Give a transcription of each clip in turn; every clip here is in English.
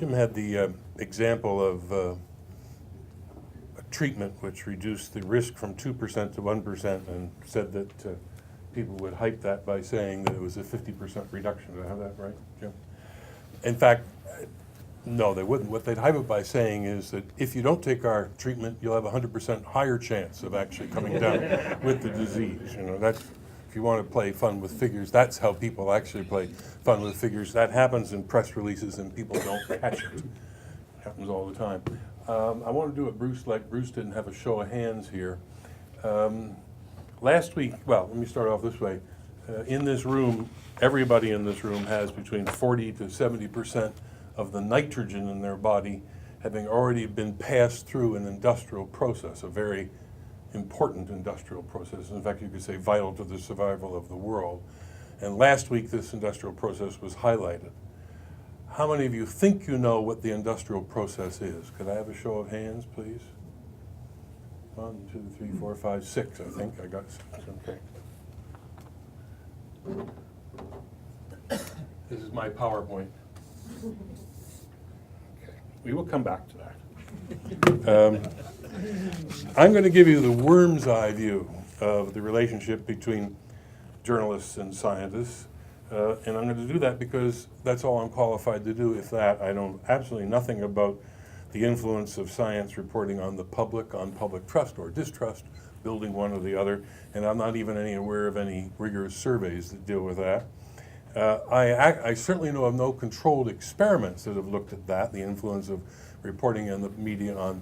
Jim had the example of a treatment which reduced the risk from 2% to 1% and said that people would hype that by saying that it was a 50% reduction. Did I have that right, Jim? In fact, no, they wouldn't. What they'd hype it by saying is that if you don't take our treatment, you'll have a 100% higher chance of actually coming down with the disease. You know, that's, if you want to play fun with figures, that's how people actually play fun with figures. That happens in press releases and people don't catch it. It happens all the time. I want to do it, Bruce, like Bruce didn't have a show of hands here. Last week, well, let me start off this way. In this room, everybody in this room has between 40 to 70% of the nitrogen in their body having already been passed through an industrial process, a very important industrial process. In fact, you could say vital to the survival of the world. And last week, this industrial process was highlighted. How many of you think you know what the industrial process is? Could I have a show of hands, please? 1, 2, 3, 4, 5, 6, I think. I got 6, okay. This is my PowerPoint. Okay. We will come back to that. I'm going to give you the worm's eye view of the relationship between journalists and scientists. And I'm going to do that because that's all I'm qualified to do. If that, I know absolutely nothing about the influence of science reporting on the public, on public trust or distrust, building one or the other, and I'm not even aware of any rigorous surveys that deal with that. I certainly know of no controlled experiments that have looked at that, the influence of reporting in the media on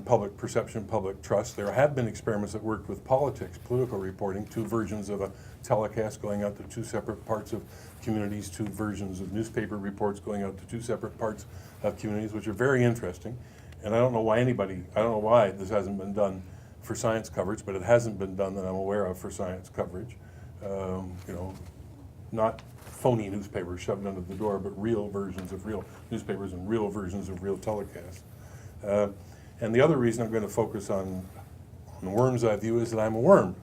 public perception, public trust. There have been experiments that worked with politics, political reporting, 2 versions of a telecast going out to 2 separate parts of communities, 2 versions of newspaper reports going out to 2 separate parts of communities, which are very interesting. And I don't know why this hasn't been done for science coverage, but it hasn't been done that I'm aware of for science coverage. You know, not phony newspapers shoved under the door, but real versions of real newspapers and real versions of real telecasts. And the other reason I'm going to focus on the worm's eye view is that I'm a worm.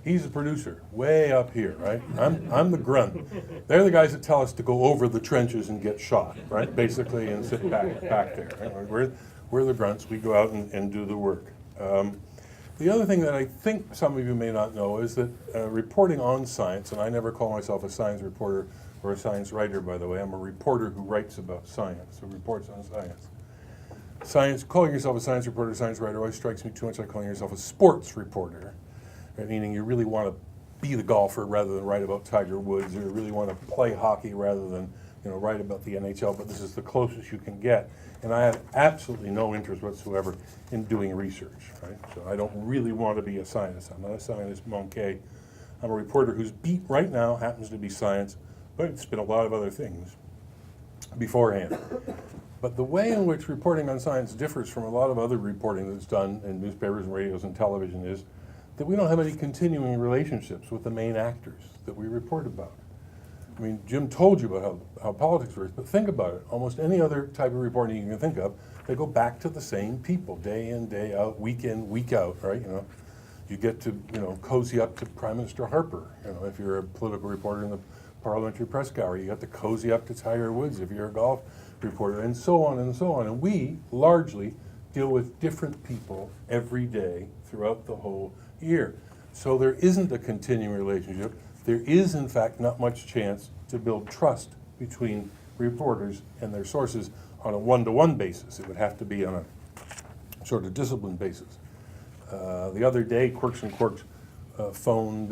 He's the producer, way up here, right? I'm the grunt. They're the guys that tell us to go over the trenches and get shot, right? Basically, and sit back there. Right? We're the grunts. We go out and do the work. The other thing that I think some of you may not know is that reporting on science, and I never call myself a science reporter or a science writer, by the way. I'm a reporter who writes about science, who reports on science. Science, calling yourself a science reporter, science writer always strikes me too much like calling yourself a sports reporter, right? Meaning you really want to be the golfer rather than write about Tiger Woods, or you really want to play hockey rather than write about the NHL, but this is the closest you can get. And I have absolutely no interest whatsoever in doing research, right? So I don't really want to be a scientist. I'm not a scientist, monkey. I'm a reporter whose beat right now happens to be science, but it's been a lot of other things beforehand. But the way in which reporting on science differs from a lot of other reporting that's done in newspapers and radios and television is that we don't have any continuing relationships with the main actors that we report about. I mean, Jim told you about how politics works, but think about it. Almost any other type of reporting you can think of, they go back to the same people, day in, day out, week in, week out, right? You get to, cozy up to Prime Minister Harper. If you're a political reporter in the Parliamentary Press Gallery, you got to cozy up to Tiger Woods if you're a golf reporter, and so on and so on. And we largely deal with different people every day throughout the whole year. So there isn't a continuing relationship. There is, in fact, not much chance to build trust between reporters and their sources on a one-to-one basis. It would have to be on a sort of disciplined basis. The other day, Quirks and Quarks phoned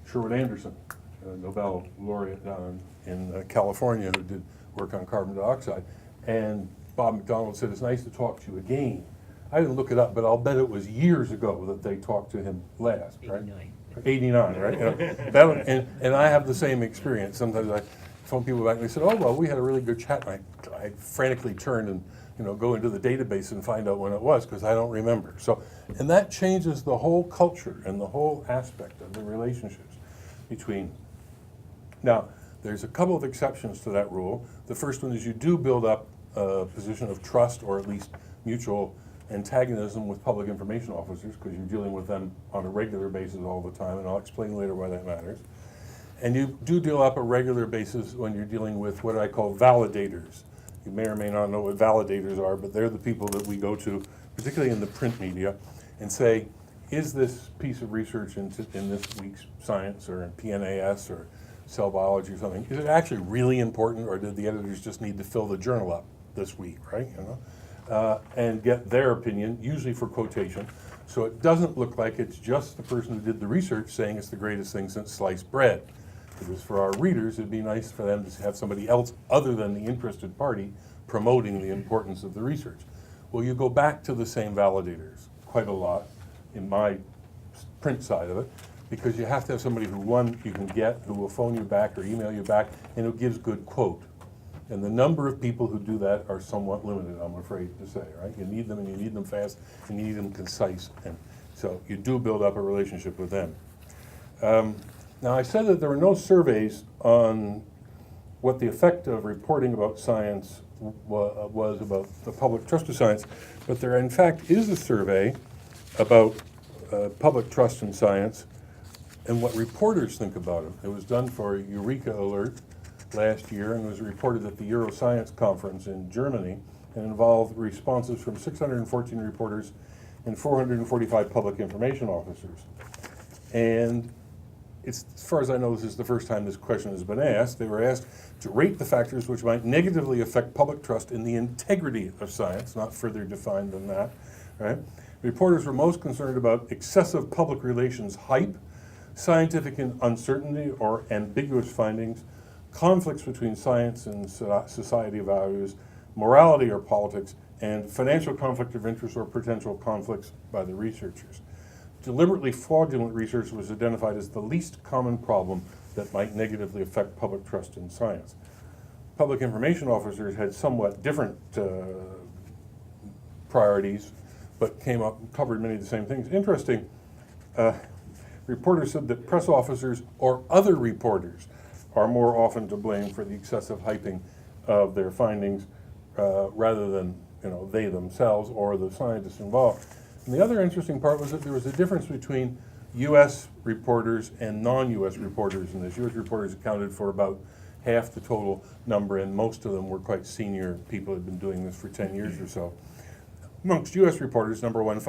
Sherwood Anderson, a Nobel laureate down in California who did work on carbon dioxide. And Bob McDonald said, "It's nice to talk to you again." I didn't look it up, but I'll bet it was years ago that they talked to him last, right? 89, right? And I have the same experience. Sometimes I phone people back and they said, "Oh, well, we had a really good chat." And I frantically turn and go into the database and find out when it was, because I don't remember. So, and that changes the whole culture and the whole aspect of the relationships between. Now, there's a couple of exceptions to that rule. The first one is you do build up a position of trust, or at least mutual antagonism, with public information officers, because you're dealing with them on a regular basis all the time, and I'll explain later why that matters. And you do deal up a regular basis when you're dealing with what I call validators. You may or may not know what validators are, but they're the people that we go to, particularly in the print media, and say, is this piece of research in this week's Science or in PNAS or Cell Biology or something, is it actually really important, or did the editors just need to fill the journal up this week, right? And get their opinion, usually for quotation, so it doesn't look like it's just the person who did the research saying it's the greatest thing since sliced bread. Because for our readers, it'd be nice for them to have somebody else other than the interested party promoting the importance of the research. Well, you go back to the same validators quite a lot in my print side of it, because you have to have somebody who, one, you can get, who will phone you back or email you back, and who gives good quote. And the number of people who do that are somewhat limited, I'm afraid to say, right? You need them, and you need them fast, and you need them concise. And so you do build up a relationship with them. Now, I said that there were no surveys on what the effect of reporting about science was about the public trust of science, but there, in fact, is a survey about public trust in science and what reporters think about it. It was done for Eureka Alert last year and was reported at the Euroscience conference in Germany, and involved responses from 614 reporters and 445 public information officers. And it's, as far as I know, this is the first time this question has been asked. They were asked to rate the factors which might negatively affect public trust in the integrity of science, not further defined than that, right? Reporters were most concerned about excessive public relations hype, scientific uncertainty or ambiguous findings, conflicts between science and society values, morality or politics, and financial conflict of interest or potential conflicts by the researchers. Deliberately fraudulent research was identified as the least common problem that might negatively affect public trust in science. Public information officers had somewhat different priorities, but came up and covered many of the same things. Interesting, reporters said that press officers or other reporters are more often to blame for the excessive hyping of their findings rather than they themselves or the scientists involved. And the other interesting part was that there was a difference between U.S. reporters and non-U.S. reporters in this. U.S. reporters accounted for about half the total number, and most of them were quite senior people who had been doing this for 10 years or so. Amongst U.S. reporters, number one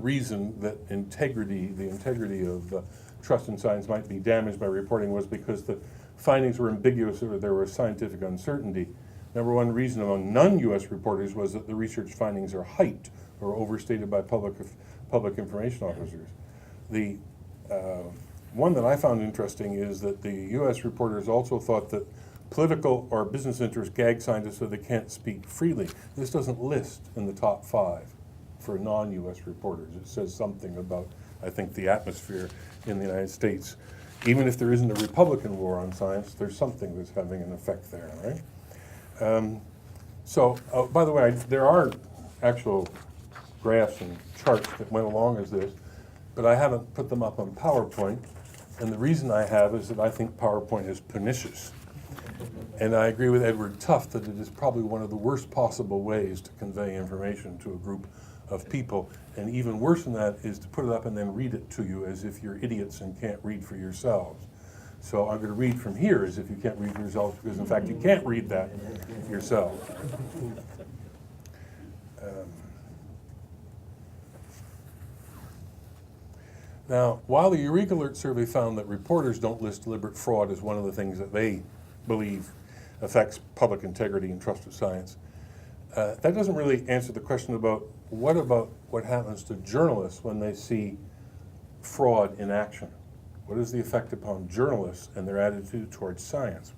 reason that the integrity of trust in science might be damaged by reporting was because the findings were ambiguous or there was scientific uncertainty. Number one reason among non-U.S. reporters was that the research findings are hyped or overstated by public information officers. The one that I found interesting is that the U.S. reporters also thought that political or business interests gag scientists so they can't speak freely. This doesn't list in the top 5 for non-U.S. reporters. It says something about, I think, the atmosphere in the United States. Even if there isn't a Republican war on science, there's something that's having an effect there, right? By the way, there are actual graphs and charts that went along as this, but I haven't put them up on PowerPoint. And the reason I have is that I think PowerPoint is pernicious. And I agree with Edward Tufte that it is probably one of the worst possible ways to convey information to a group of people. And even worse than that is to put it up and then read it to you as if you're idiots and can't read for yourselves. So I'm going to read from here as if you can't read for yourselves, because in fact you can't read that yourself. Now, while the Eureka Alert survey found that reporters don't list deliberate fraud as one of the things that they believe affects public integrity and trust of science, that doesn't really answer the question about what happens to journalists when they see fraud in action. What is the effect upon journalists and their attitude towards science?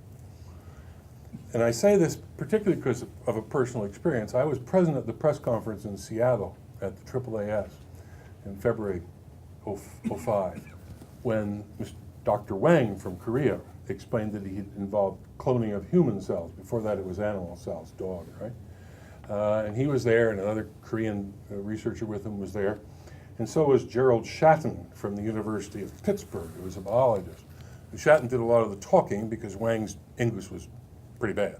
And I say this particularly because of a personal experience. I was present at the press conference in Seattle at the AAAS in February 2005, when Dr. Wang from Korea explained that he had involved cloning of human cells. Before that it was animal cells, dog, right? And he was there, and another Korean researcher with him was there. And so was Gerald Shatton from the University of Pittsburgh, who was a biologist. And Shatton did a lot of the talking because Wang's English was pretty bad.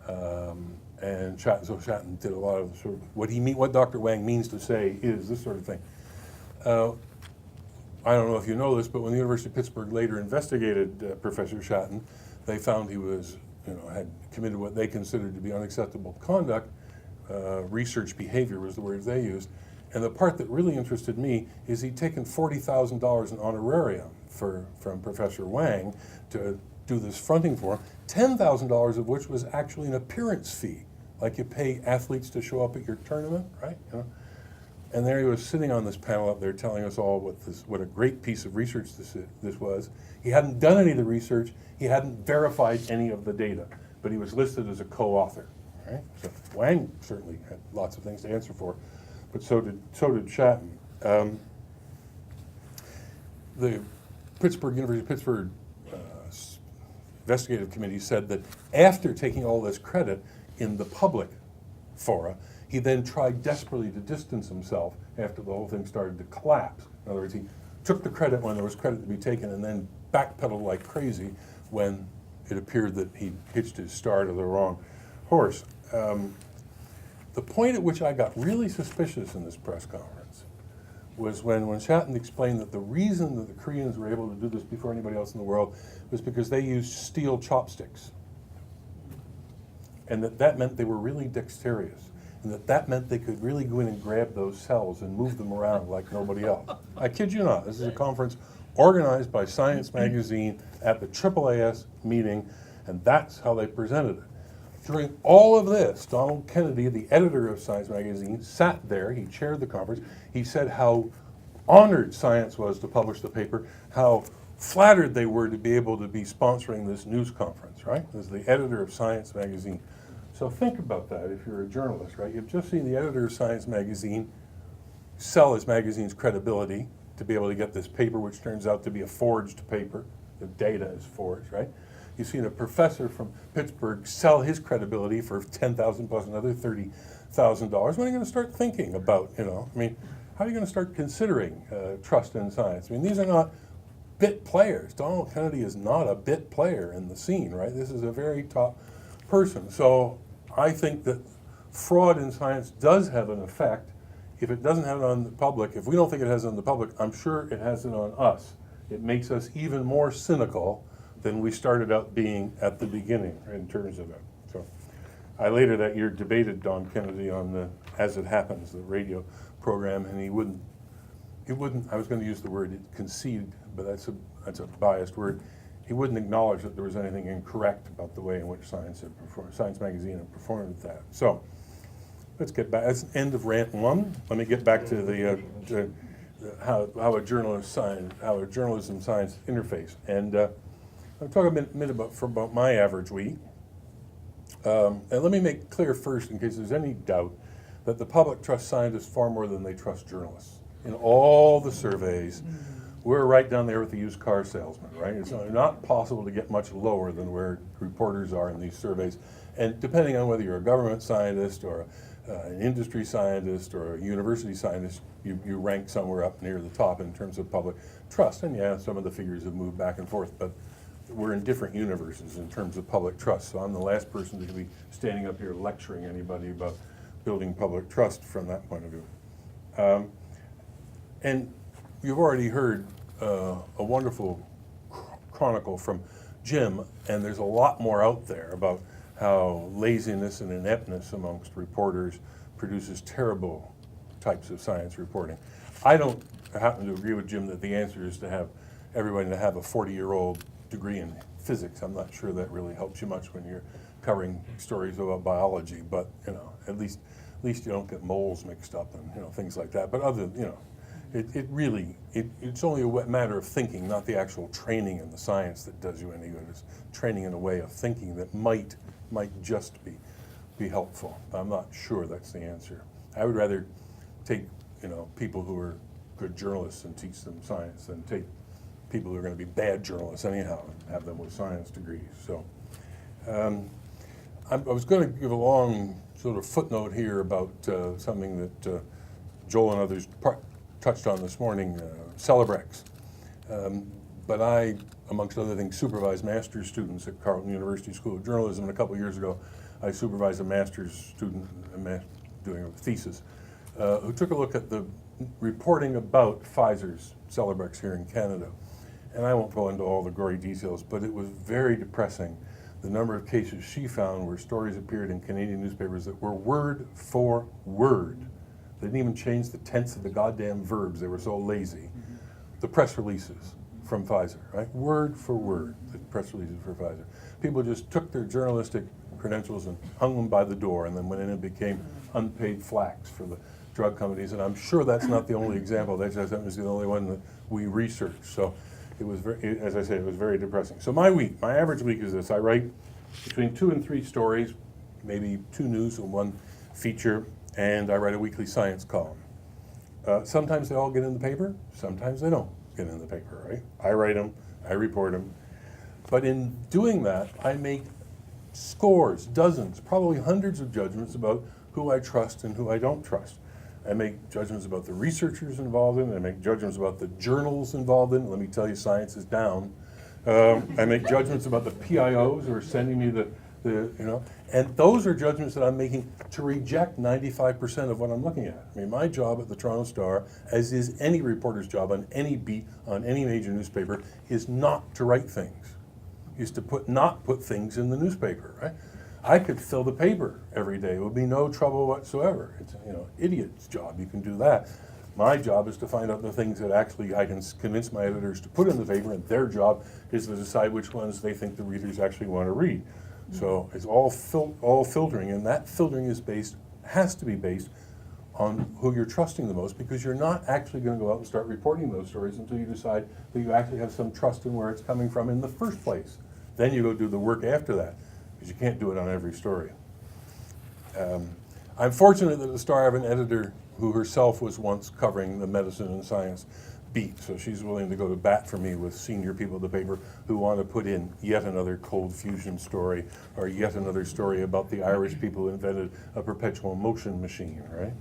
And Shatton did a lot of the sort of what Dr. Wang means to say is this sort of thing. I don't know if you know this, but when the University of Pittsburgh later investigated Professor Shatton, they found he was had committed what they considered to be unacceptable conduct. Research behavior was the words they used. And the part that really interested me is he'd taken $40,000 in honorarium from Professor Wang to do this fronting for him, $10,000 of which was actually an appearance fee, like you pay athletes to show up at your tournament, right? And there he was sitting on this panel up there telling us all what a great piece of research this was. He hadn't done any of the research, he hadn't verified any of the data, but he was listed as a co-author, right? So Wang certainly had lots of things to answer for, but so did Shatton. The University of Pittsburgh investigative committee said that after taking all this credit in the public fora, he then tried desperately to distance himself after the whole thing started to collapse. In other words, he took the credit when there was credit to be taken and then backpedaled like crazy when it appeared that he hitched his star to the wrong horse. The point at which I got really suspicious in this press conference was when Shatton explained that the reason that the Koreans were able to do this before anybody else in the world was because they used steel chopsticks. And that meant they were really dexterous. And that meant they could really go in and grab those cells and move them around like nobody else. I kid you not, this is a conference organized by Science Magazine at the AAAS meeting, and that's how they presented it. During all of this, Donald Kennedy, the editor of Science Magazine, sat there, he chaired the conference, he said how honored Science was to publish the paper, how flattered they were to be able to be sponsoring this news conference, right? As the editor of Science Magazine. So think about that if you're a journalist, right? You've just seen the editor of Science Magazine sell his magazine's credibility to be able to get this paper, which turns out to be a forged paper. The data is forged, right? You've seen a professor from Pittsburgh sell his credibility for $10,000 plus another $30,000. When are you going to start thinking about, how are you going to start considering trust in science? I mean, these are not bit players. Donald Kennedy is not a bit player in the scene, right? This is a very top person. So I think that fraud in science does have an effect. If it doesn't have it on the public, if we don't think it has it on the public, I'm sure it has it on us. It makes us even more cynical than we started out being at the beginning in terms of it. So I later that year debated Don Kennedy on the As It Happens, the radio program, and he wouldn't, I was going to use the word concede, but that's a biased word. He wouldn't acknowledge that there was anything incorrect about the way in which Science Magazine had performed at that. So let's get back. That's the end of rant one. Let me get back to how a journalism science interface. And I'll talk a minute about my average week. And let me make clear first, in case there's any doubt, that the public trusts scientists far more than they trust journalists. In all the surveys, we're right down there with the used car salesman, right? It's not possible to get much lower than where reporters are in these surveys. And depending on whether you're a government scientist or an industry scientist or a university scientist, you rank somewhere up near the top in terms of public trust. And yeah, some of the figures have moved back and forth, but we're in different universes in terms of public trust. So I'm the last person to be standing up here lecturing anybody about building public trust from that point of view. And you've already heard a wonderful chronicle from Jim, and there's a lot more out there about how laziness and ineptness amongst reporters produces terrible types of science reporting. I don't happen to agree with Jim that the answer is to have everybody to have a 40-year-old degree in physics. I'm not sure that really helps you much when you're covering stories about biology, but at least you don't get moles mixed up and things like that. But other it's only a matter of thinking, not the actual training in the science that does you any good. It's training in a way of thinking that might just be helpful. I'm not sure that's the answer. I would rather take people who are good journalists and teach them science than take people who are going to be bad journalists anyhow and have them with science degrees. So I was going to give a long sort of footnote here about something that Joel and others touched on this morning, Celebrex. But I, amongst other things, supervise master's students at Carleton University School of Journalism. And a couple of years ago, I supervised a master's student doing a thesis who took a look at the reporting about Pfizer's Celebrex here in Canada. And I won't go into all the gory details, but it was very depressing the number of cases she found where stories appeared in Canadian newspapers that were word for word. They didn't even change the tense of the goddamn verbs. They were so lazy. The press releases from Pfizer, right? Word for word, the press releases for Pfizer. People just took their journalistic credentials and hung them by the door, and then went in and became unpaid flacks for the drug companies. And I'm sure that's not the only example. That just happens to be the only one that we researched. So it was very, as I said, it was very depressing. So my average week is this. I write between 2 and 3 stories, maybe 2 news and 1 feature, and I write a weekly science column. Sometimes they all get in the paper, sometimes they don't get in the paper, right? I write them, I report them. But in doing that, I make scores, dozens, probably hundreds of judgments about who I trust and who I don't trust. I make judgments about the researchers involved in it. I make judgments about the journals involved in it. Let me tell you, science is down. I make judgments about the PIOs who are sending me and those are judgments that I'm making to reject 95% of what I'm looking at. I mean, my job at the Toronto Star, as is any reporter's job on any beat, on any major newspaper, is not to write things, is to not put things in the newspaper, right? I could fill the paper every day. It would be no trouble whatsoever. It's idiot's job. You can do that. My job is to find out the things that actually I can convince my editors to put in the paper, and their job is to decide which ones they think the readers actually want to read. So it's all filtering, and that filtering has to be based on who you're trusting the most, because you're not actually going to go out and start reporting those stories until you decide that you actually have some trust in where it's coming from in the first place. Then you go do the work after that, because you can't do it on every story. I'm fortunate that at the Star I have an editor who herself was once covering the medicine and science beat, so she's willing to go to bat for me with senior people at the paper who want to put in yet another cold fusion story, or yet another story about the Irish people who invented a perpetual motion machine, right?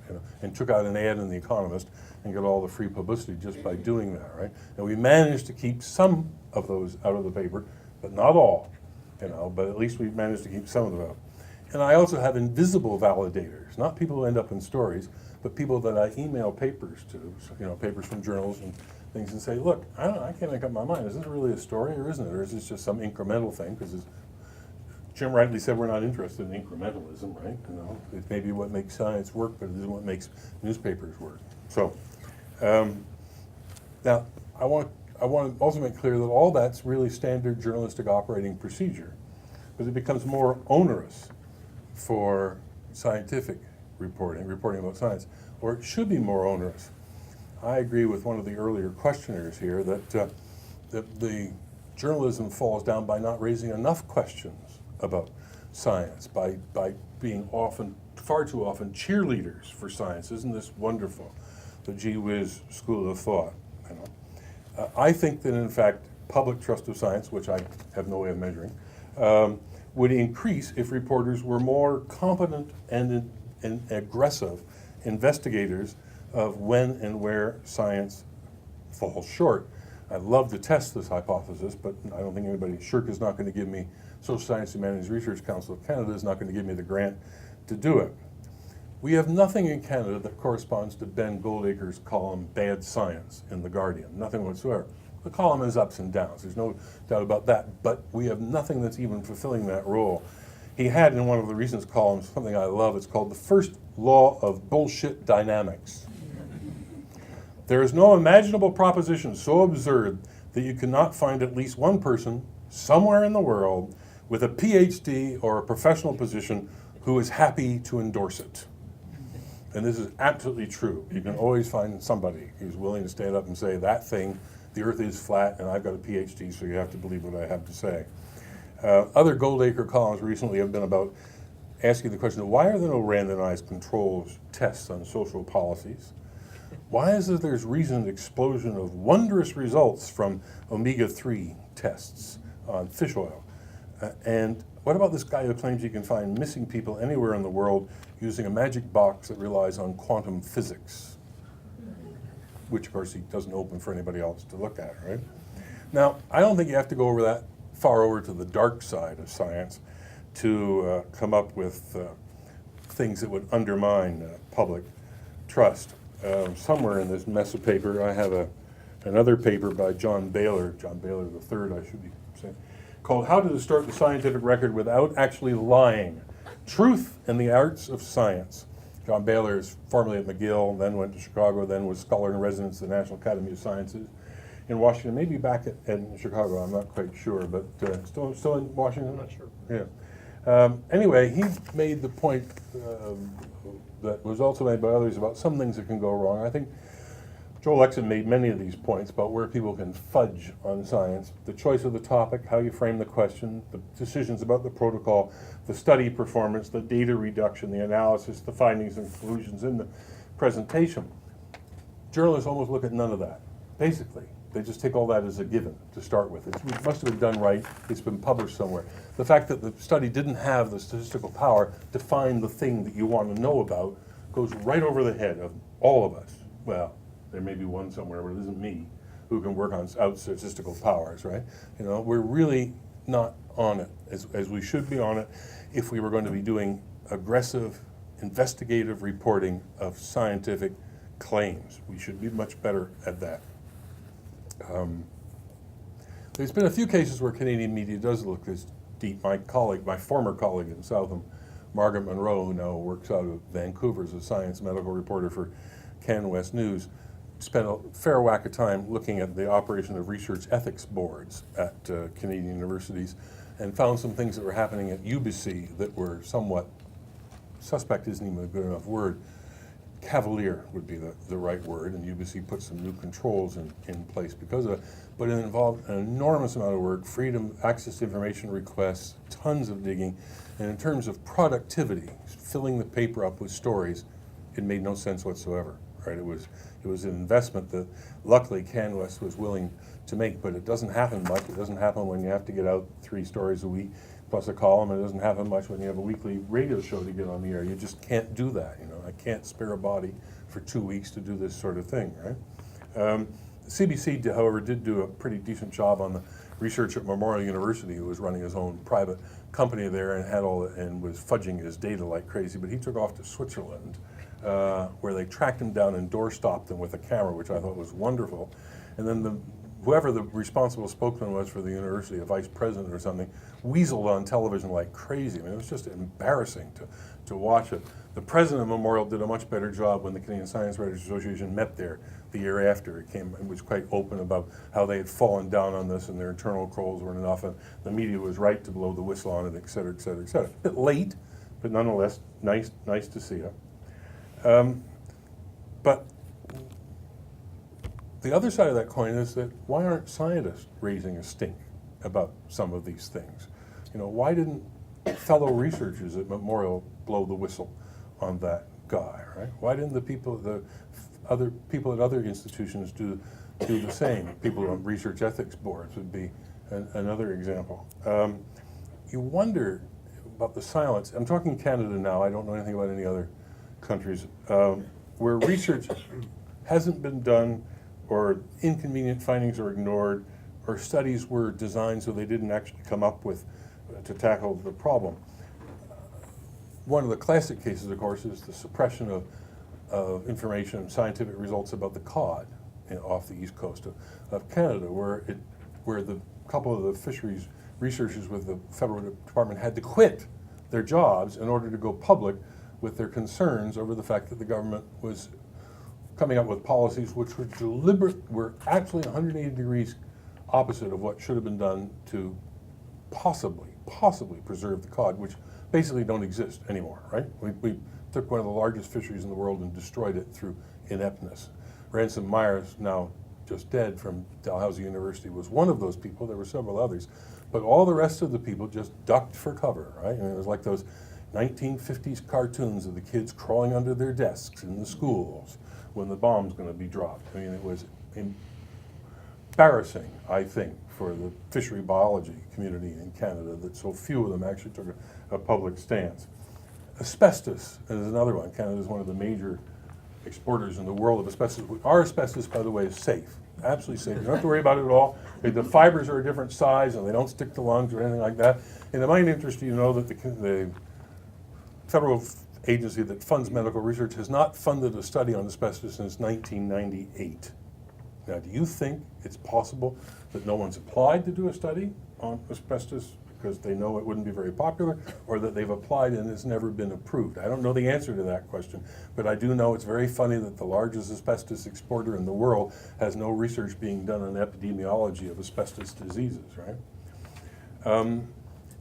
And took out an ad in The Economist and got all the free publicity just by doing that, right? And we managed to keep some of those out of the paper, but not all, but at least we've managed to keep some of them out. And I also have invisible validators, not people who end up in stories, but people that I email papers to, papers from journals and things, and say, look, I can't make up my mind. Is this really a story or isn't it? Or is this just some incremental thing? Because Jim rightly said we're not interested in incrementalism, right? It may be what makes science work, but it isn't what makes newspapers work. So now I want to also make clear that all that's really standard journalistic operating procedure, because it becomes more onerous for scientific reporting about science, or it should be more onerous. I agree with one of the earlier questioners here that the journalism falls down by not raising enough questions about science, by being far too often cheerleaders for science. Isn't this wonderful? The gee whiz school of thought. I think that in fact public trust of science, which I have no way of measuring, would increase if reporters were more competent and aggressive investigators of when and where science falls short. I'd love to test this hypothesis, but I don't think anybody, SSHRC is not going to give me, Social Science Humanities Research Council of Canada is not going to give me the grant to do it. We have nothing in Canada that corresponds to Ben Goldacre's column, Bad Science, in The Guardian, nothing whatsoever. The column has ups and downs, there's no doubt about that, but we have nothing that's even fulfilling that role. He had in one of the recent columns something I love. It's called The First Law of Bullshit Dynamics. There is no imaginable proposition so absurd that you cannot find at least one person somewhere in the world with a PhD or a professional position who is happy to endorse it. And this is absolutely true. You can always find somebody who's willing to stand up and say, that thing, the earth is flat and I've got a PhD, so you have to believe what I have to say. Other Goldacre columns recently have been about asking the question, why are there no randomized controls tests on social policies? Why is it there's recent explosion of wondrous results from omega-3 tests on fish oil? And what about this guy who claims you can find missing people anywhere in the world using a magic box that relies on quantum physics? Which, of course, he doesn't open for anybody else to look at, right? Now, I don't think you have to go over that far over to the dark side of science to come up with things that would undermine public trust. Somewhere in this mess of paper, I have another paper by John Baylor III, I should be saying, called How to Distort the Scientific Record Without Actually Lying. Truth and the Arts of Science. John Baylor is formerly at McGill, then went to Chicago, then was scholar in residence at the National Academy of Sciences in Washington, maybe back in Chicago, I'm not quite sure, but still in Washington? I'm not sure. Yeah. Anyway, he made the point that was also made by others about some things that can go wrong. I think Joel Exon made many of these points about where people can fudge on science. The choice of the topic, how you frame the question, the decisions about the protocol, the study performance, the data reduction, the analysis, the findings and conclusions in the presentation. Journalists almost look at none of that, basically. They just take all that as a given to start with. It must have been done right. It's been published somewhere. The fact that the study didn't have the statistical power to find the thing that you want to know about goes right over the head of all of us. Well, there may be one somewhere, but it isn't me, who can work on out statistical powers, right? You know, we're really not on it as we should be on it if we were going to be doing aggressive, investigative reporting of scientific claims. We should be much better at that. There's been a few cases where Canadian media does look this deep. My former colleague in Southam, Margaret Monroe, who now works out of Vancouver as a science medical reporter for CanWest News, spent a fair whack of time looking at the operation of research ethics boards at Canadian universities and found some things that were happening at UBC that were somewhat, suspect isn't even a good enough word, cavalier would be the right word, and UBC put some new controls in place because of it, but it involved an enormous amount of work, freedom, access to information requests, tons of digging, and in terms of productivity, filling the paper up with stories, it made no sense whatsoever, right? It was an investment that luckily CanWest was willing to make, but it doesn't happen much. It doesn't happen when you have to get out 3 stories a week plus a column. It doesn't happen much when you have a weekly radio show to get on the air. You just can't do that, you know. I can't spare a body for 2 weeks to do this sort of thing, right? CBC, however, did do a pretty decent job on the research at Memorial University, who was running his own private company there and was fudging his data like crazy. But he took off to Switzerland, where they tracked him down and door-stopped him with a camera, which I thought was wonderful. And then whoever the responsible spokesman was for the university, a vice president or something, weaseled on television like crazy. I mean, it was just embarrassing to watch it. The president of Memorial did a much better job when the Canadian Science Writers Association met there the year after. It was quite open about how they had fallen down on this and their internal controls weren't enough, and the media was right to blow the whistle on it, et cetera, et cetera, et cetera. A bit late, but nonetheless, nice to see it. But the other side of that coin is that why aren't scientists raising a stink about some of these things? You know, why didn't fellow researchers at Memorial blow the whistle on that guy, right? Why didn't the other people at other institutions do the same? People on research ethics boards would be another example. You wonder about the silence. I'm talking Canada now. I don't know anything about any other countries where research hasn't been done, or inconvenient findings are ignored, or studies were designed so they didn't actually come up with to tackle the problem. One of the classic cases, of course, is the suppression of information and scientific results about the cod off the east coast of Canada, where the couple of the fisheries researchers with the federal department had to quit their jobs in order to go public with their concerns over the fact that the government was coming up with policies which were actually 180 degrees opposite of what should have been done to possibly preserve the cod, which basically don't exist anymore, right? We took one of the largest fisheries in the world and destroyed it through ineptness. Ransom Myers, now just dead, from Dalhousie University, was one of those people. There were several others, but all the rest of the people just ducked for cover, right? And it was like those 1950s cartoons of the kids crawling under their desks in the schools when the bomb's going to be dropped. I mean, it was embarrassing, I think, for the fishery biology community in Canada that so few of them actually took a public stance. Asbestos is another one. Canada is one of the major exporters in the world of asbestos. Our asbestos, by the way, is safe, absolutely safe. You don't have to worry about it at all. The fibers are a different size and they don't stick to lungs or anything like that. And it might interest you to know that the federal agency that funds medical research has not funded a study on asbestos since 1998. Now, do you think it's possible that no one's applied to do a study on asbestos because they know it wouldn't be very popular, or that they've applied and it's never been approved? I don't know the answer to that question, but I do know it's very funny that the largest asbestos exporter in the world has no research being done on epidemiology of asbestos diseases, right?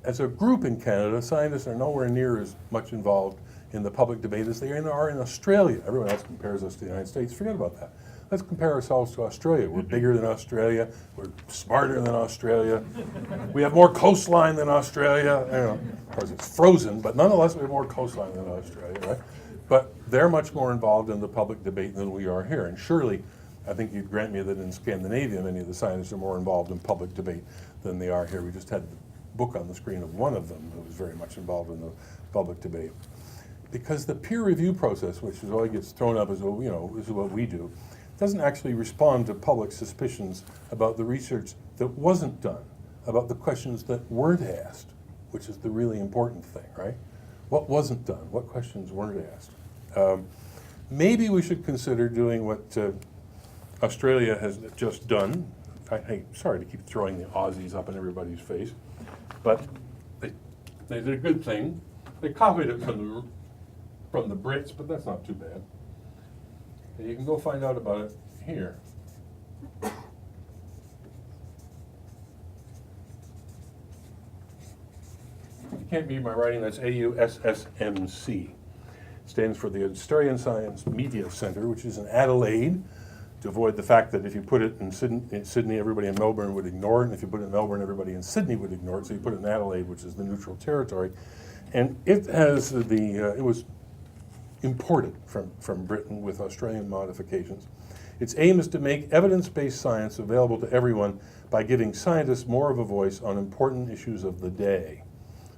As a group in Canada, scientists are nowhere near as much involved in the public debate as they are in Australia. Everyone else compares us to the United States. Forget about that. Let's compare ourselves to Australia. We're bigger than Australia. We're smarter than Australia. We have more coastline than Australia. You know, of course, it's frozen, but nonetheless, we have more coastline than Australia, right? But they're much more involved in the public debate than we are here. And surely, I think you'd grant me that in Scandinavia, many of the scientists are more involved in public debate than they are here. We just had the book on the screen of one of them who was very much involved in the public debate. Because the peer review process, which is always gets thrown up as, you know, this is what we do, doesn't actually respond to public suspicions about the research that wasn't done, about the questions that weren't asked, which is the really important thing, right? What wasn't done? What questions weren't asked? Maybe we should consider doing what Australia has just done. Sorry to keep throwing the Aussies up in everybody's face, but they did a good thing. They copied it from the Brits, but that's not too bad. And you can go find out about it here. It can't be my writing, that's AUSSMC. It stands for the Australian Science Media Centre, which is in Adelaide, to avoid the fact that if you put it in Sydney, everybody in Melbourne would ignore it, and if you put it in Melbourne, everybody in Sydney would ignore it, so you put it in Adelaide, which is the neutral territory. And it has it was imported from Britain with Australian modifications. Its aim is to make evidence-based science available to everyone by giving scientists more of a voice on important issues of the day.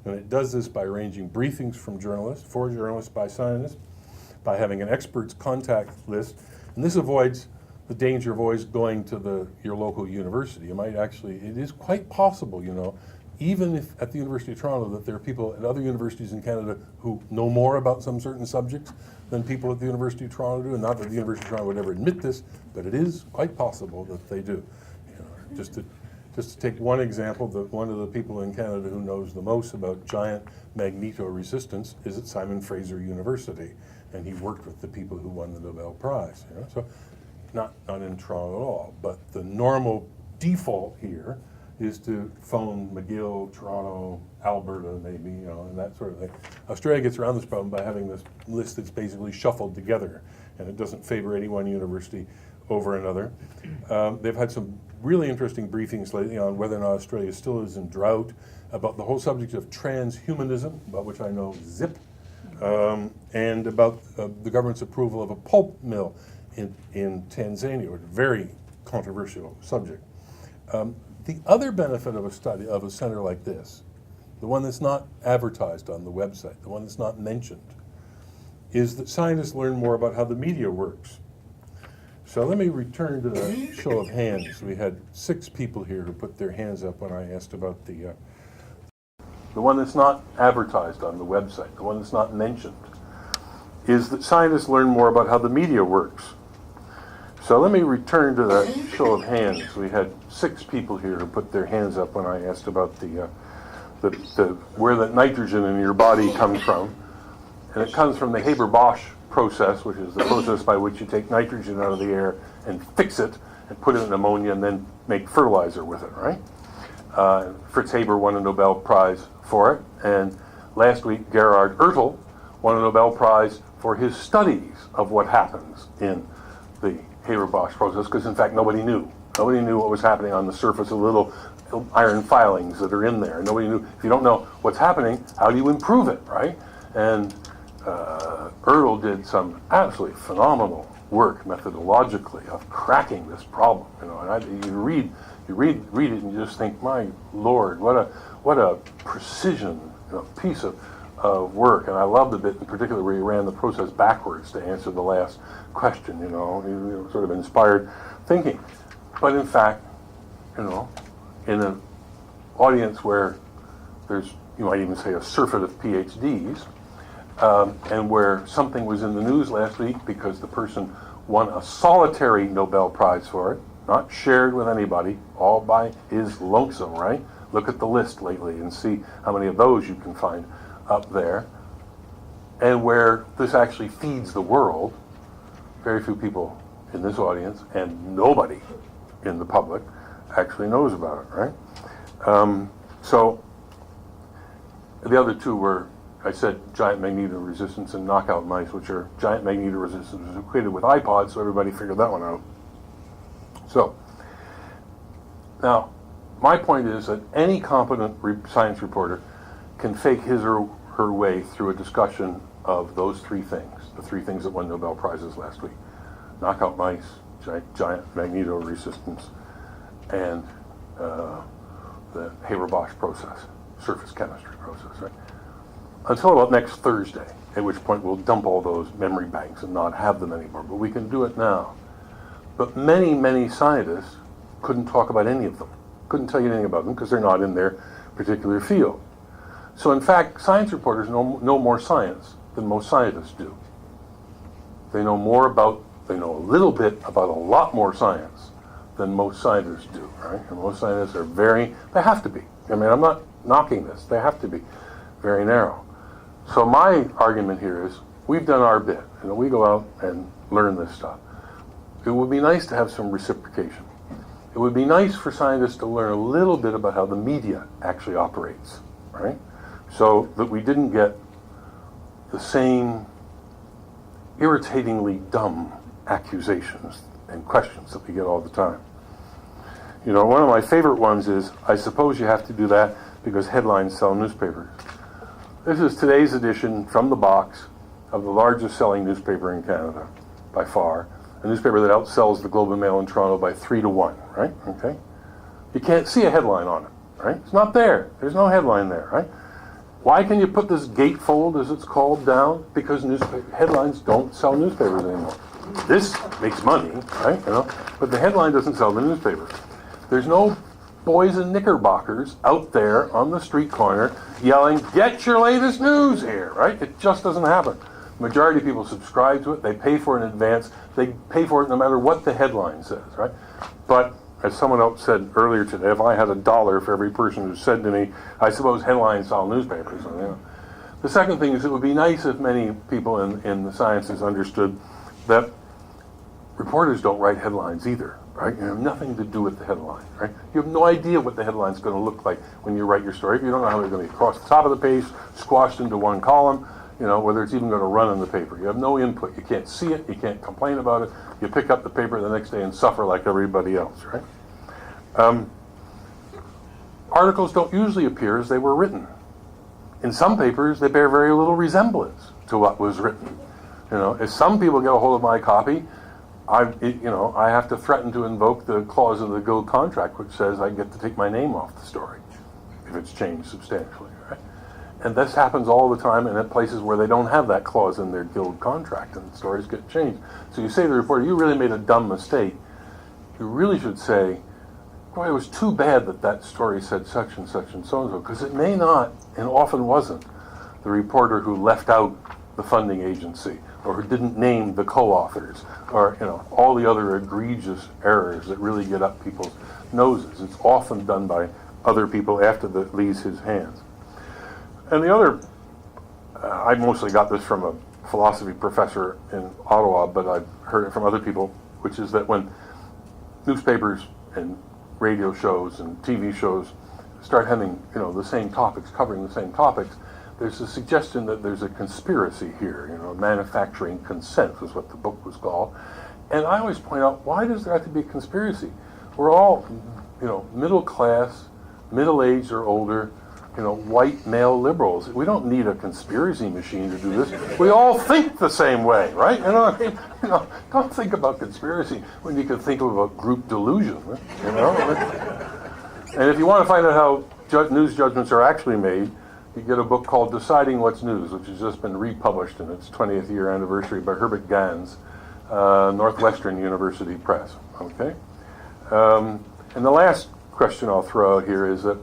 And it does this by arranging briefings for journalists by scientists, by having an experts contact list. And this avoids the danger of always going to your local university. You might actually, it is quite possible, you know, even if at the University of Toronto, that there are people at other universities in Canada who know more about some certain subjects than people at the University of Toronto do, and not that the University of Toronto would ever admit this, but it is quite possible that they do. You know, just to take one example, one of the people in Canada who knows the most about giant magnetoresistance is at Simon Fraser University, and he worked with the people who won the Nobel Prize. You know? So not in Toronto at all, but the normal default here is to phone McGill, Toronto, Alberta, maybe, you know, and that sort of thing. Australia gets around this problem by having this list that's basically shuffled together, and it doesn't favor any one university over another. They've had some really interesting briefings lately on whether or not Australia still is in drought, about the whole subject of transhumanism, about which I know zip, and about the government's approval of a pulp mill in Tanzania, a very controversial subject. The other benefit of a study of a center like this, the one that's not advertised on the website, the one that's not mentioned, is that scientists learn more about how the media works. So let me return to the show of hands. We had 6 people here who put their hands up when I asked about the one that's not advertised on the website, the one that's not mentioned, is that scientists learn more about how the media works. So let me return to that show of hands. We had 6 people here who put their hands up when I asked about where the nitrogen in your body comes from. And it comes from the Haber-Bosch process, which is the process by which you take nitrogen out of the air and fix it and put it in ammonia and then make fertilizer with it, right? Fritz Haber won a Nobel Prize for it. And last week, Gerhard Ertl won a Nobel Prize for his studies of what happens in the Haber-Bosch process, because in fact nobody knew. Nobody knew what was happening on the surface of little iron filings that are in there. Nobody knew. If you don't know what's happening, how do you improve it, right? And Ertl did some absolutely phenomenal work methodologically of cracking this problem. You know, and you read it and you just think, my Lord, what a precision, you know, piece of work. And I love the bit in particular where he ran the process backwards to answer the last question. You know, sort of inspired thinking. But in fact, you know, in an audience where there's, you might even say, a surfeit of PhDs, and where something was in the news last week because the person won a solitary Nobel Prize for it, not shared with anybody, all by his lonesome, right? Look at the list lately and see how many of those you can find up there. And where this actually feeds the world, very few people in this audience and nobody in the public actually knows about it, right? So the other two were, I said, giant magnetoresistance and knockout mice, which are giant magnetoresistance equated with iPods, so everybody figured that one out. So, now, my point is that any competent science reporter can fake his or her way through a discussion of those three things, the three things that won Nobel Prizes last week. Knockout mice, giant magnetoresistance, and the Haber-Bosch process, surface chemistry process, right? Until about next Thursday, at which point we'll dump all those memory banks and not have them anymore. But we can do it now. But many, many scientists couldn't talk about any of them. Couldn't tell you anything about them because they're not in their particular field. So in fact, science reporters know more science than most scientists do. They know a little bit about a lot more science than most scientists do, right? And most scientists are they have to be. I mean, I'm not knocking this. They have to be very narrow. So my argument here is, we've done our bit. We go out and learn this stuff. It would be nice to have some reciprocation. It would be nice for scientists to learn a little bit about how the media actually operates, right? So that we didn't get the same irritatingly dumb accusations and questions that we get all the time. One of my favorite ones is, I suppose you have to do that because headlines sell newspapers. This is today's edition from the box of the largest selling newspaper in Canada, by far. A newspaper that outsells the Globe and Mail in Toronto by 3-1, right? Okay? You can't see a headline on it, right? It's not there. There's no headline there, right? Why can you put this gatefold, as it's called, down? Because headlines don't sell newspapers anymore. This makes money, right? But the headline doesn't sell the newspaper. There's no boys in knickerbockers out there on the street corner yelling, "Get your latest news here," right? It just doesn't happen. The majority of people subscribe to it. They pay for it in advance. They pay for it no matter what the headline says, right? But as someone else said earlier today, if I had $1 for every person who said to me, "I suppose headlines sell newspapers." The second thing is, it would be nice if many people in the sciences understood that reporters don't write headlines either, right? You have nothing to do with the headline, right? You have no idea what the headline's going to look like when you write your story. You don't know how they're going to be across the top of the page, squashed into one column, whether it's even going to run in the paper. You have no input. You can't see it. You can't complain about it. You pick up the paper the next day and suffer like everybody else, right? Articles don't usually appear as they were written. In some papers, they bear very little resemblance to what was written. If some people get a hold of my copy, I have to threaten to invoke the clause in the Guild contract which says I get to take my name off the story if it's changed substantially, right? And this happens all the time, and at places where they don't have that clause in their Guild contract, and stories get changed. So you say to the reporter, "You really made a dumb mistake." You really should say, "Boy, it was too bad that story said such and such and so and so," because it may not, and often wasn't, the reporter who left out the funding agency, or who didn't name the co-authors, or all the other egregious errors that really get up people's noses. It's often done by other people after that leaves his hands. And the other, I mostly got this from a philosophy professor in Ottawa, but I've heard it from other people, which is that when newspapers and radio shows and TV shows start having the same topics, covering the same topics, there's a suggestion that there's a conspiracy here. Manufacturing consent was what the book was called. And I always point out, why does there have to be a conspiracy? We're all, middle class, middle-aged or older, white male liberals. We don't need a conspiracy machine to do this. We all think the same way, right? Don't think about conspiracy when you can think about group delusion, And if you want to find out how news judgments are actually made, you get a book called Deciding What's News, which has just been republished in its 20th year anniversary by Herbert Gans, Northwestern University Press. Okay? And the last question I'll throw out here is that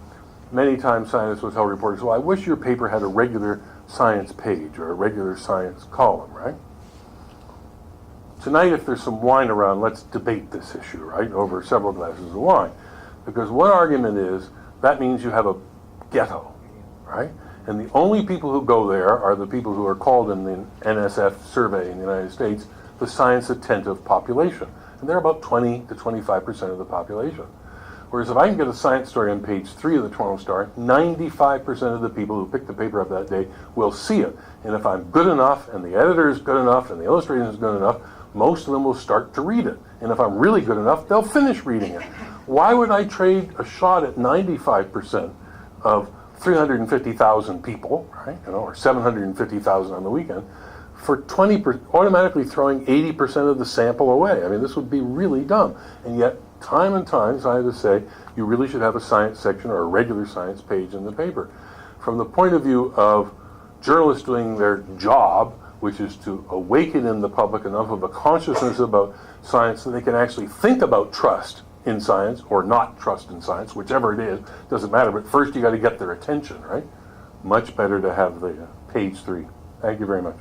many times scientists will tell reporters, "Well, I wish your paper had a regular science page or a regular science column," right? tonight, if there's some wine around, let's debate this issue, right, over several glasses of wine. Because one argument is that means you have a ghetto, right? And the only people who go there are the people who are called in the NSF survey in the United States the science-attentive population. And they're about 20 to 25% of the population. Whereas if I can get a science story on page 3 of the Toronto Star, 95% of the people who pick the paper up that day will see it. And if I'm good enough, and the editor is good enough, and the illustration is good enough, most of them will start to read it. And if I'm really good enough, they'll finish reading it. Why would I trade a shot at 95% of 350,000 people, right? Or 750,000 on the weekend, for 20%, automatically throwing 80% of the sample away? I mean, this would be really dumb. And yet, time and time, scientists say, you really should have a science section or a regular science page in the paper. From the point of view of journalists doing their job, which is to awaken in the public enough of a consciousness about science that they can actually think about trust in science or not trust in science, whichever it is, doesn't matter. But first you got to get their attention, right? Much better to have the page 3. Thank you very much.